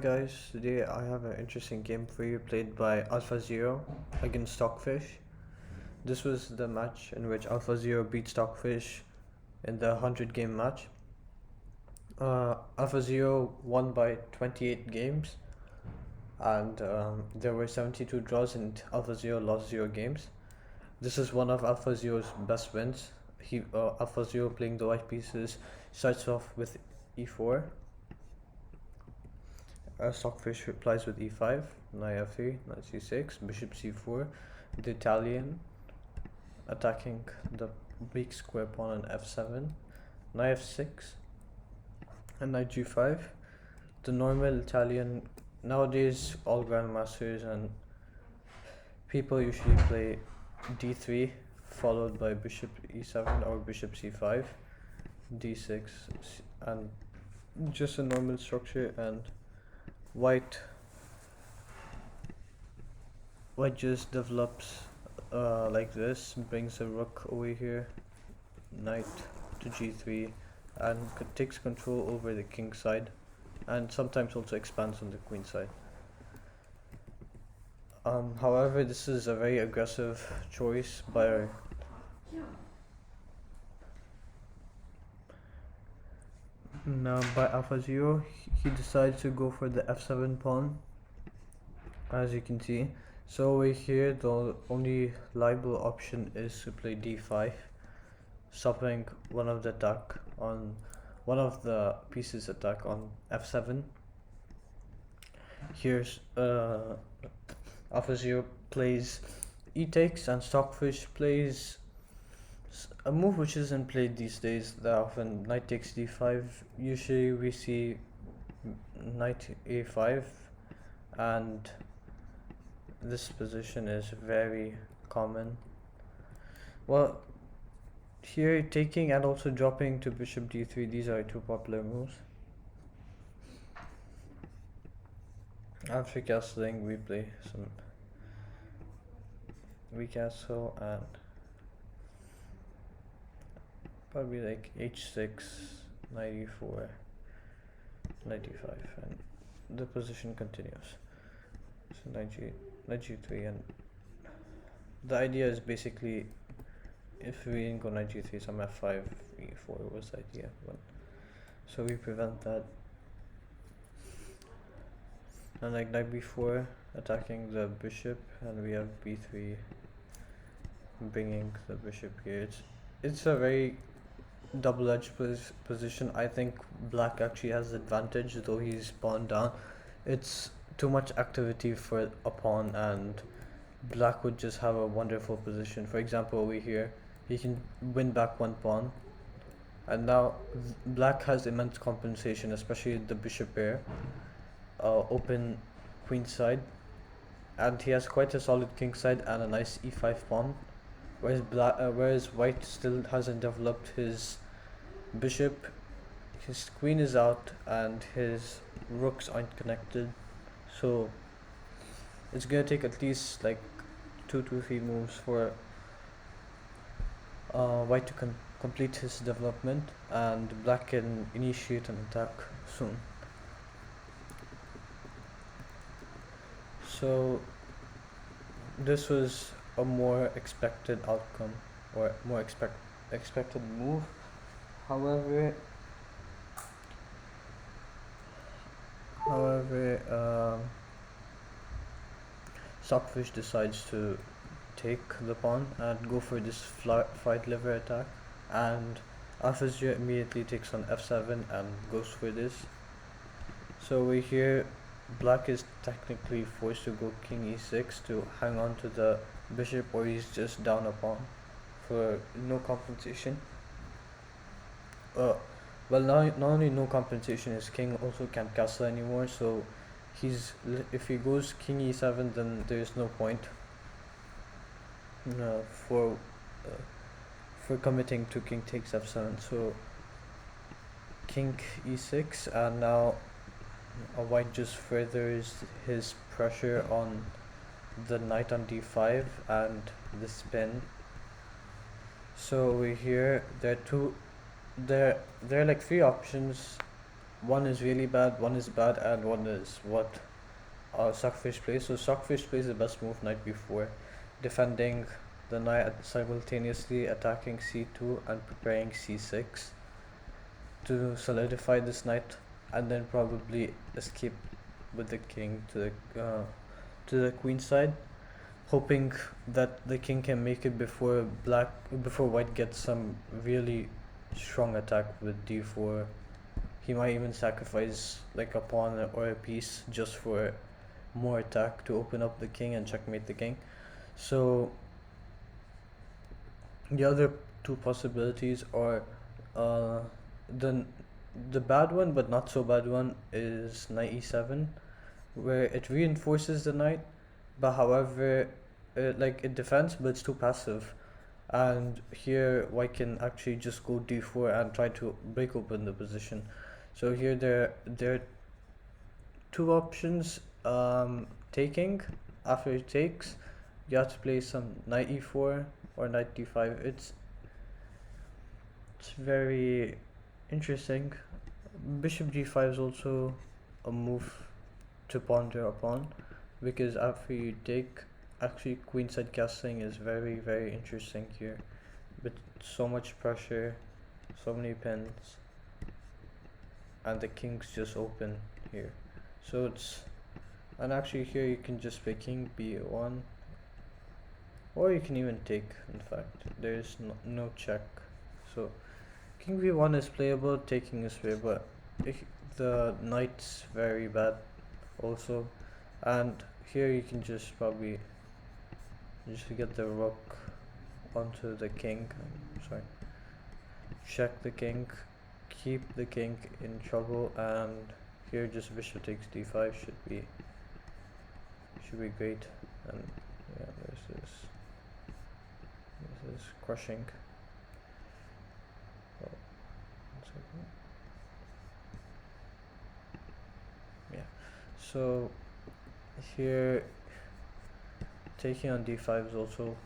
Guys, today I have an interesting game for you played by AlphaZero against Stockfish. This was the match in which AlphaZero beat Stockfish in the 100 game match. AlphaZero won by 28 games, and there were 72 draws, and AlphaZero lost 0 games. This is one of AlphaZero's best wins. AlphaZero, playing the white pieces, starts off with e4. Stockfish replies with e5, knight f3, knight c6, bishop c4, the Italian attacking the weak square pawn on f7, knight f6, and knight g5. The normal Italian, nowadays all grandmasters and people usually play d3 followed by bishop e7 or bishop c5, d6, and just a normal structure. And white just develops like this, brings a rook over here, knight to g3, and takes control over the king side, and sometimes also expands on the queen side. However, this is a very aggressive choice by AlphaZero. He decides to go for the f7 pawn, as you can see. So over here, the only liable option is to play d5, stopping one of the pieces attack on f7. Here's AlphaZero plays e takes, and Stockfish plays a move which isn't played these days that often, knight takes d5. Usually we see knight a5, and this position is very common. Well, here taking and also dropping to bishop d3, these are two popular moves. After castling, we play some recastle and probably like h6, knight e4, knight e5, and the position continues. So knight g3, and the idea is basically, if we didn't go knight g3, some f5, e4 was the idea, but so we prevent that. And like knight b4 attacking the bishop, and we have b3 bringing the bishop here. It's a very double-edged position. I think black actually has the advantage, though he's pawn down. It's too much activity for a pawn, and black would just have a wonderful position. For example, over here he can win back one pawn, and now black has immense compensation, especially the bishop pair, open queen side, and he has quite a solid king side and a nice e5 pawn, whereas white still hasn't developed his bishop. His queen is out and his rooks aren't connected, so it's gonna take at least like 2 to 3 moves for white to complete his development, and black can initiate an attack soon. So this was a more expected outcome, or more expected move. However, Stockfish decides to take the pawn and go for this fight lever attack, and AlphaZero immediately takes on f7 and goes for this. So over here, black is technically forced to go king e6 to hang on to the bishop, or he's just down a pawn for no compensation. Well, not only no compensation, his king also can't castle anymore, so if he goes king e7, then there is no point for committing to king takes f7. So king e6, and now white just furthers his pressure on the knight on d5 and the spin. So over here there are like 3 options one is really bad, one is bad, and one is what Stockfish plays. So Stockfish plays the best move knight b4, defending the knight simultaneously attacking c2 and preparing c6 to solidify this knight, and then probably escape with the king to the queen side, hoping that the king can make it before white gets some really strong attack with d4. He might even sacrifice like a pawn or a piece just for more attack to open up the king and checkmate the king. So the other two possibilities are uh, the the bad one but not so bad one is knight e7, where it reinforces the knight, but however it defends but it's too passive, and here white can actually just go d4 and try to break open the position. So here there are two options. Taking, after it takes, you have to play some knight e4 or knight d5. It's very interesting. Bishop g5 is also a move to ponder upon, because after you take, actually queenside castling is very interesting here, with so much pressure, so many pins, and the king's just open here. So it's, and actually here you can just play king b1, or you can even take. In fact, there is no check, so king b1 is playable, taking is playable, but the knight's very bad also, and here you can just probably just get the rook onto the king, sorry, check the king, keep the king in trouble, and here just bishop takes d5 should be great. And yeah, this is crushing. Oh, 1 second. Yeah, so here taking on d5 is also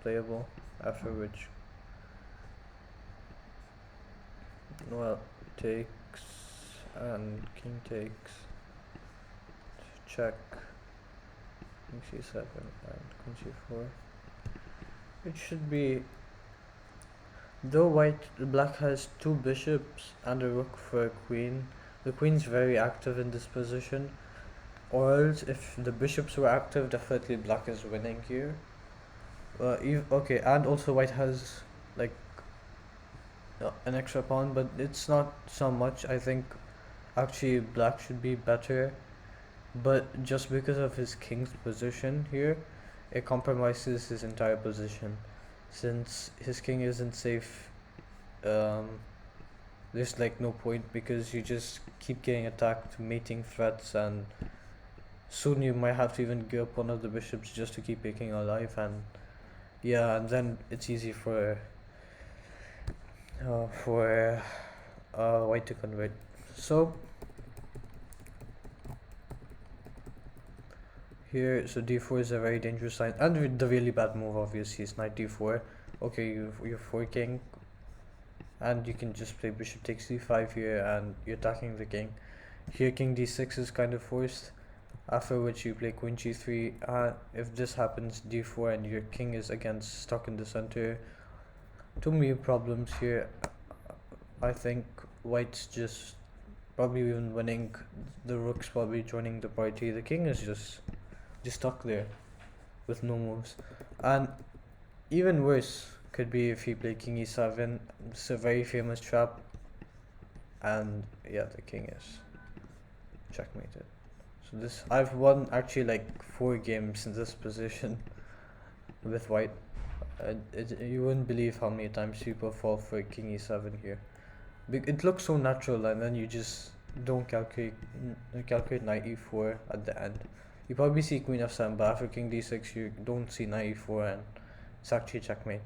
playable, after which, well, takes and king takes, check, king c7 and queen c4. It should be, though black has two bishops and a rook for a queen, the queen's very active in this position, or else if the bishops were active, definitely black is winning here. Okay, and also white has like an extra pawn, but it's not so much. I think actually black should be better, but just because of his king's position here, it compromises his entire position. Since his king isn't safe, there's like no point, because you just keep getting attacked, mating threats, and soon you might have to even give up one of the bishops just to keep making alive, and yeah, and then it's easy for white to convert. So here, so d4 is a very dangerous line, and the really bad move obviously is knight d4. Okay, you're forking, and you can just play bishop takes d5 here, and you're attacking the king. Here king d6 is kind of forced, after which you play queen g3. If this happens, d4, and your king is again stuck in the center. Too many problems here. I think white's just probably even winning, the rook's probably joining the party, the king is just stuck there with no moves. And even worse could be if he played king e7. It's a very famous trap, and yeah, the king is checkmated. So this, I've won actually like 4 games in this position with white. You wouldn't believe how many times people fall for king e7 here. It looks so natural, and then you just don't calculate knight e4 at the end. You probably see queen f7, but after king d6 you don't see knight e4, and it's actually checkmate.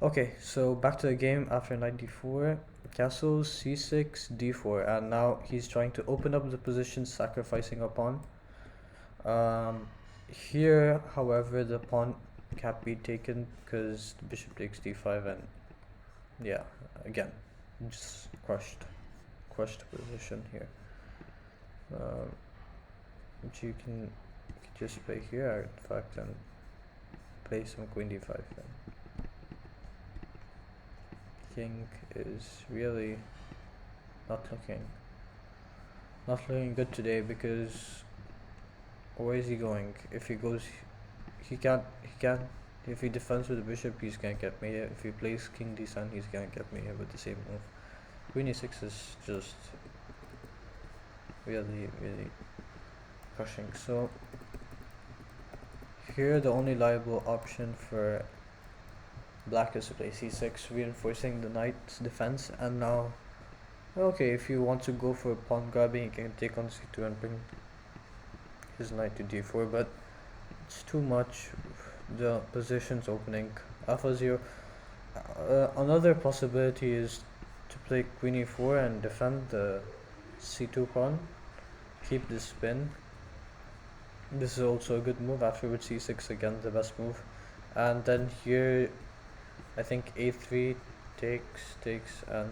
Okay, so back to the game. After knight d4, castles, c6, d4, and now he's trying to open up the position, sacrificing a pawn. Here, however, the pawn can't be taken because the bishop takes d5, and yeah, again, just crushed. crushed position here. Which you can just play here, in fact, and play some queen d5 then. King is really not looking good today, because where is he going? If he goes, he can't, if he defends with the bishop, he's gonna get me here. If he plays king d7, he's gonna get me here with the same move. Queen e6 is just really crushing. So here the only liable option for black is to play c6, reinforcing the knight's defense. And now, okay, if you want to go for pawn grabbing, you can take on c2 and bring his knight to d4, but it's too much. The position's opening. AlphaZero. Another possibility is to play queen e4 and defend the c2 pawn, keep the spin. This is also a good move. Afterwards c6, again the best move. And then here I think a3 takes and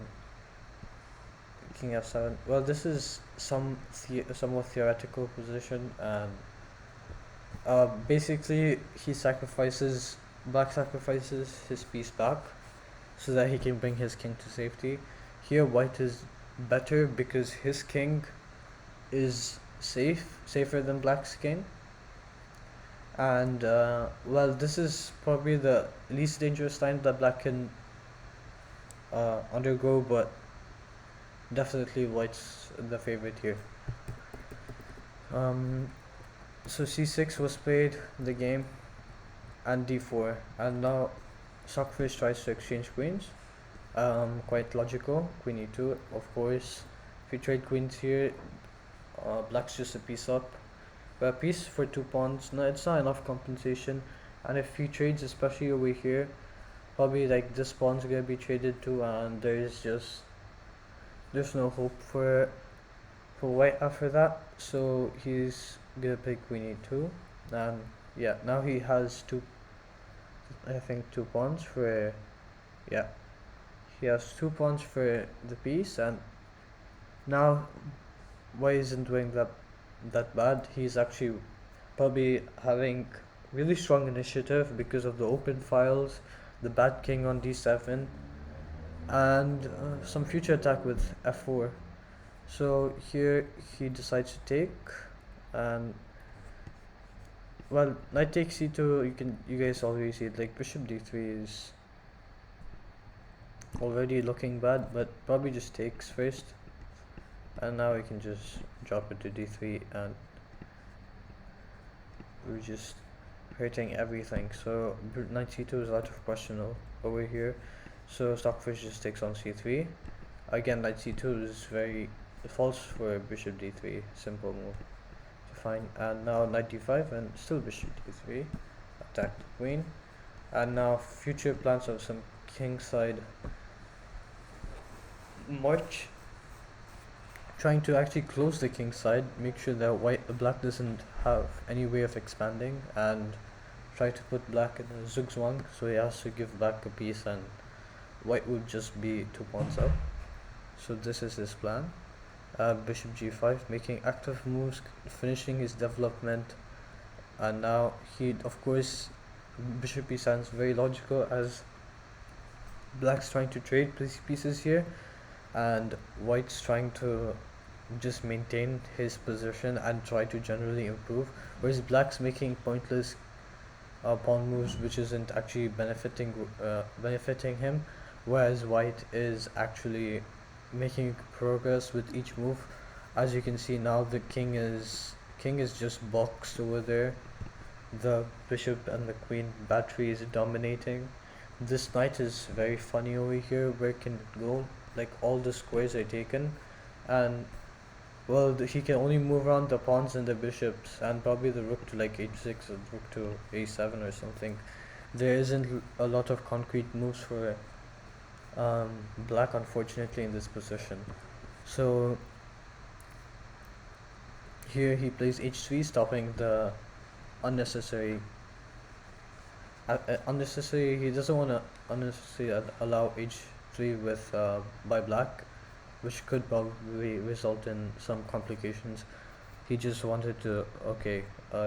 king f7. Well, this is somewhat theoretical position, and basically black sacrifices his piece back so that he can bring his king to safety. Here white is better because his king is safer than black's king. And well, this is probably the least dangerous line that black can undergo, but definitely white's the favorite here. So c6 was played in the game, and d4, and now Stockfish tries to exchange queens. Quite logical. Queen e2, of course. If you trade queens here, black's just a piece up. But a piece for 2 pawns, no, it's not enough compensation. And if he trades, especially over here, probably like this pawn's gonna be traded too, and there's no hope for white after that. So he's gonna play queen e2, and yeah, now he has two pawns for, yeah, he has 2 pawns for the piece. And now white isn't doing that bad. He's actually probably having really strong initiative because of the open files, the bad king on d7, and some future attack with f4. So here he decides to take, and well, knight takes c2. You guys already see it. Like bishop d3 is already looking bad, but probably just takes first. And now we can just drop it to d3, and we're just hurting everything. So knight c2 is out of question over here. So Stockfish just takes on c3. Again, knight c2 is very false for bishop d3. Simple move to find. And now knight d5, and still bishop d3. Attack the queen. And now future plans of some kingside march, trying to actually close the king side, make sure that black doesn't have any way of expanding, and try to put black in a zugzwang, so he has to give black a piece, and white would just be 2 pawns up. So this is his plan. Bishop g5, making active moves, finishing his development. And now of course, bishop e7 is very logical, as black's trying to trade pieces here, and white's trying to just maintain his position and try to generally improve, whereas black's making pointless pawn moves which isn't actually benefiting him, whereas white is actually making progress with each move. As you can see now, the king is just boxed over there. The bishop and the queen battery is dominating. This knight is very funny over here. Where can it go? Like, all the squares are taken, and well, he can only move around the pawns and the bishops, and probably the rook to like h6 or rook to a7 or something. There isn't a lot of concrete moves for black, unfortunately, in this position. So here he plays h3, stopping the unnecessary. He doesn't want to unnecessarily allow h3 with by black. which could probably result in some complications. He just wanted to, okay,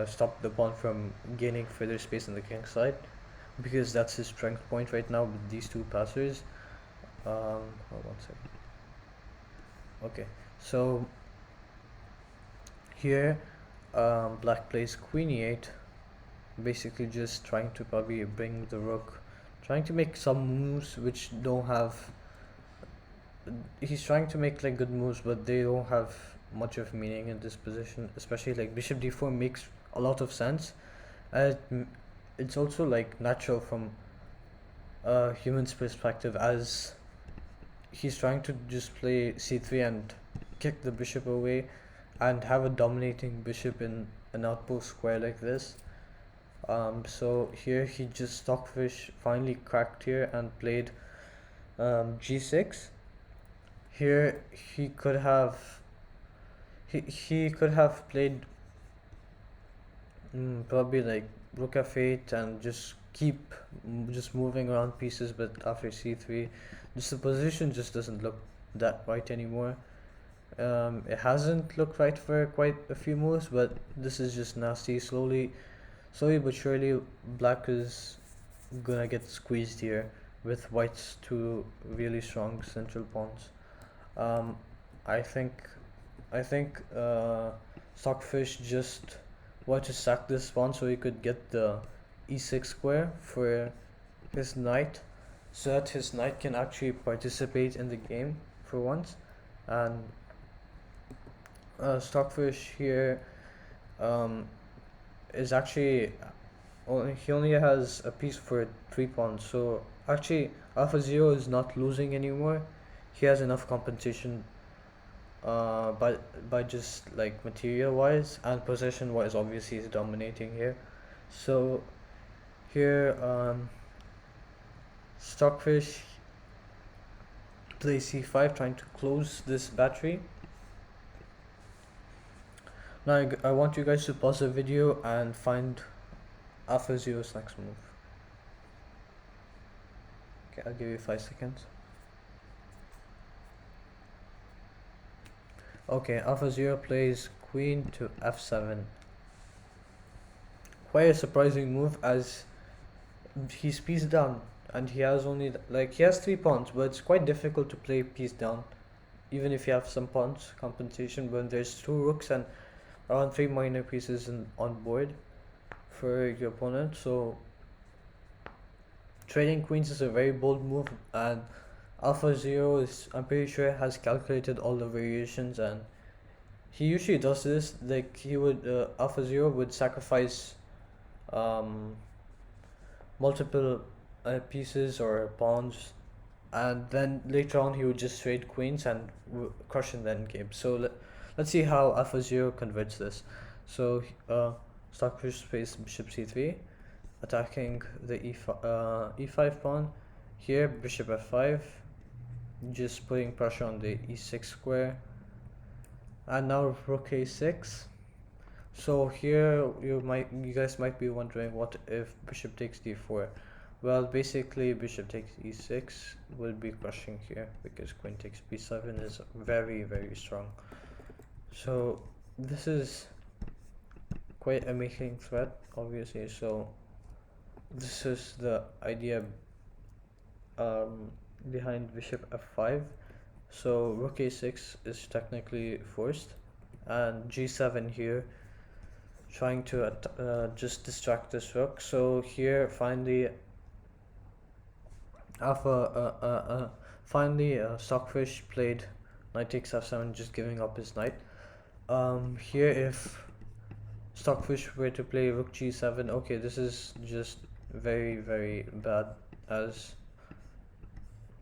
stop the pawn from gaining further space on the king side, because that's his strength point right now with these two passers. Hold on 1 second. Okay, so here, black plays queen e8, basically just trying to probably bring the rook, trying to make some moves which don't have. He's trying to make like good moves, but they don't have much of meaning in this position. Especially like bishop d4 makes a lot of sense. It's also like natural from a human's perspective, as he's trying to just play c3 and kick the bishop away and have a dominating bishop in an outpost square like this. So here he just Stockfish finally cracked here and played g6. Here he could have played probably like rook f8 and just keep just moving around pieces, but after c3 just the position just doesn't look that right anymore. It hasn't looked right for quite a few moves, but this is just nasty. Slowly but surely black is gonna get squeezed here with white's two really strong central pawns. um, I think Stockfish just wanted to sack this pawn so he could get the e6 square for his knight, so that his knight can actually participate in the game for once. And Stockfish here um, is actually he only has a piece for 3 pawns, so actually AlphaZero is not losing anymore. He has enough compensation by just like material wise, and possession wise obviously he's dominating here. So here Stockfish plays c5 trying to close this battery. Now I want you guys to pause the video and find AlphaZero's next move. Okay, I'll give you 5 seconds. Okay, AlphaZero plays queen to f7. Quite a surprising move, as he's piece down and he has only he has 3 pawns, but it's quite difficult to play piece down even if you have some pawns compensation when there's 2 rooks and around 3 minor pieces on board for your opponent. So trading queens is a very bold move, and AlphaZero is, I'm pretty sure, has calculated all the variations, and he usually does this. Like he would AlphaZero would sacrifice multiple pieces or pawns, and then later on he would just trade queens and crush in the endgame. So let's see how AlphaZero converts this. So Stockfish plays bishop c3, attacking the e5 pawn. Here bishop f5, just putting pressure on the e6 square, and now rook a6. So here you guys might be wondering, what if bishop takes d4? Well, basically bishop takes e6 will be crushing here, because queen takes b7 is very, very strong. So this is quite a making threat, obviously. So this is the idea behind bishop f5. So rook a6 is technically forced, and g7 here, trying to just distract this rook. So here finally Stockfish played knight takes f7, just giving up his knight. Here if Stockfish were to play rook g7, okay, this is just very, very bad, as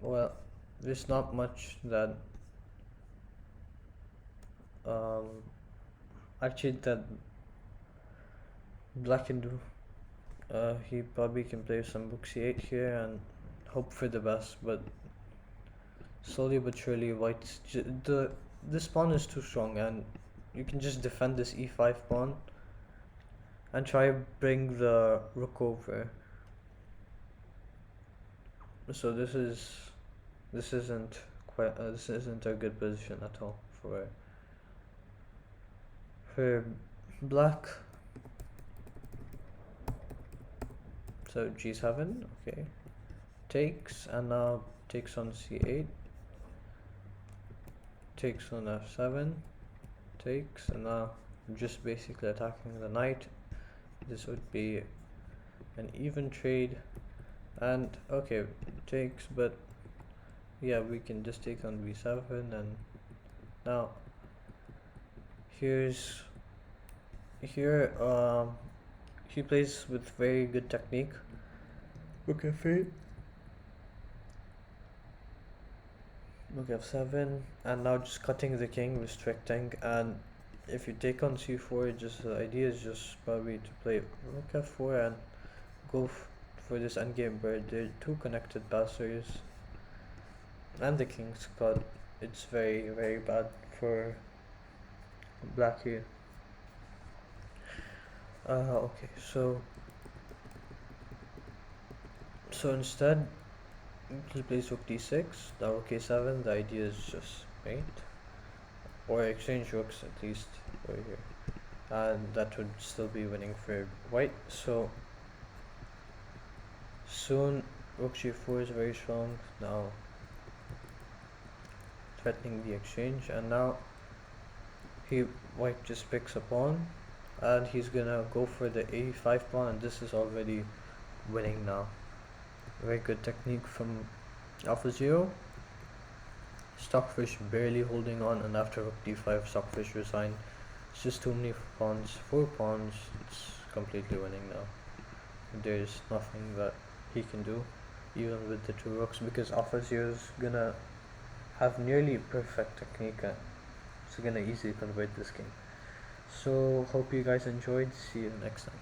well there's not much that actually that black can do. He probably can play some rook c8 here and hope for the best, but slowly but surely white's this pawn is too strong, and you can just defend this e5 pawn and try bring the rook over. So this isn't this isn't a good position at all for black. So g7, okay, takes, and now takes on c8, takes on f7, takes, and now just basically attacking the knight. This would be an even trade, and okay, takes, but yeah, we can just take on b7, and now here he plays with very good technique. Rook f8, rook f7, and now just cutting the king, restricting, and if you take on c4, just the idea is just probably to play rook f4 and go for this endgame where they're two connected passers, and the king's cut. It's very, very bad for black here. Okay, so instead he plays rook d6, now rook a7. The idea is just mate, or exchange rooks at least over here, and that would still be winning for white. So soon rook g4 is very strong, now threatening the exchange, and now white just picks a pawn, and he's gonna go for the a5 pawn, and this is already winning now. Very good technique from AlphaZero. Stockfish barely holding on, and after rook d5, Stockfish resigned. It's just too many pawns, 4 pawns. It's completely winning now. There's nothing that he can do, even with the 2 rooks, because AlphaZero is gonna have nearly perfect technique. It's gonna easily convert this game. So hope you guys enjoyed. See you next time.